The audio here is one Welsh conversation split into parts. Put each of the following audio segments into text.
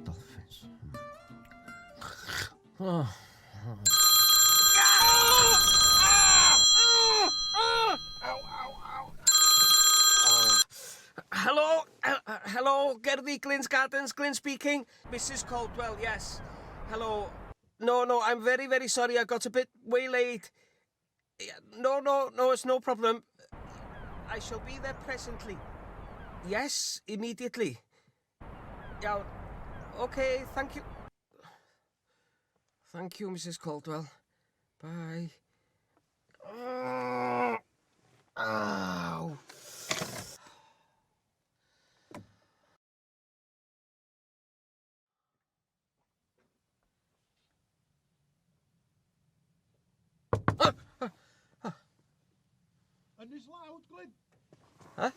Dolphins. Oh. Hello, Gerddi, Glyn's Gardens, Glyn speaking. Mrs. Caldwell, yes. Hello. No, I'm very, very sorry. I got a bit waylaid. No, it's no problem. I shall be there presently. Yes, immediately. Yeah, okay, thank you. Thank you, Mrs. Caldwell. Bye. Ow. Ynys lawd, Glyn. Huh?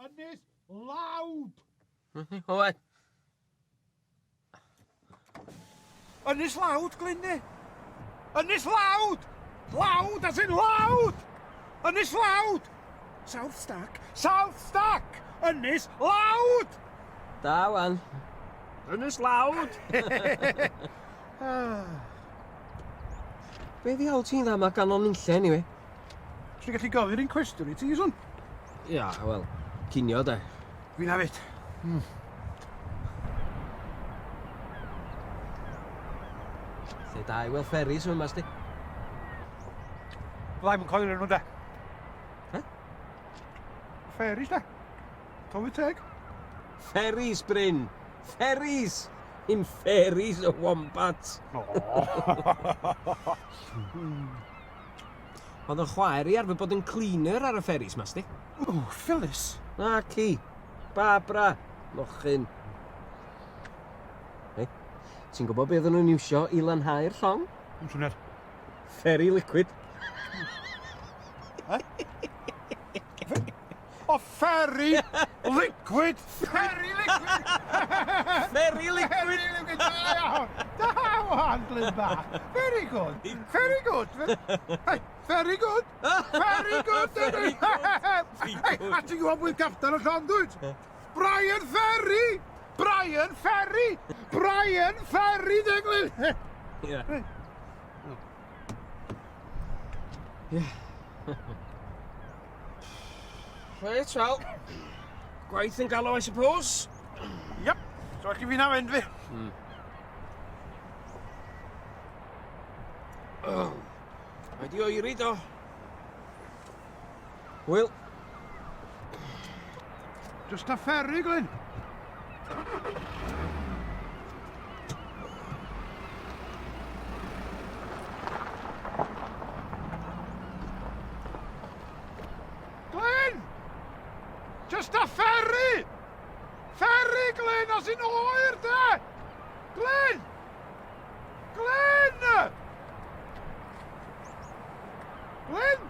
Ynys lawd. What? Ynys lawd, Glyn, ne? Ynys lawd! Lawd as in lawd! Ynys lawd! South Stack! South Stack! Ynys lawd! Da, wan. Ynys lawd! Be ddiawl ti'n dda ma ganol nille, anyway? Ti'n gallu gofyn un cwestiwn I ti, swn? Ia, wel, cinio de. Fi'n hefyd. Lle da I weld ferries yma, sti? Fyddai'n coelio nhw, de. He? Ferries, de. Tywydd teg. Ferries, Bryn. Ferries! In fairies o wombats. Oedd yn chwaer I arfer bod yn cleaner ar y ferries, ma, sti? O, Phyllis. Na, ci. Barbara. Mochyn. Hei, ti'n gwybod beth oedden nhw'n iwsio I lanhau'r llong? Yn swnio'r. Ferry liquid. O, ferry liquid! Ferry liquid! Ferry liquid! Ferry liquid! Da iawn! Da iawn, Glyn bach! Very good! Very good! Hey, very good! Very good! Very good. Hey, a ti'n gwybod bwy'n captain y llon, dwyt? Brian Ferry! Brian Ferry! Brian Ferry, de, Glyn! Ia. Ia. Reit, wel. Gwaith yn galw, I suppose. Yep. So, allu fi'n afend fi. Mae di oeri, do. Wyl. Just a ferry, Glyn. Glyn! Just a ferry! Ferry, Glyn, as in oer, de! Glyn! Glyn! Glyn!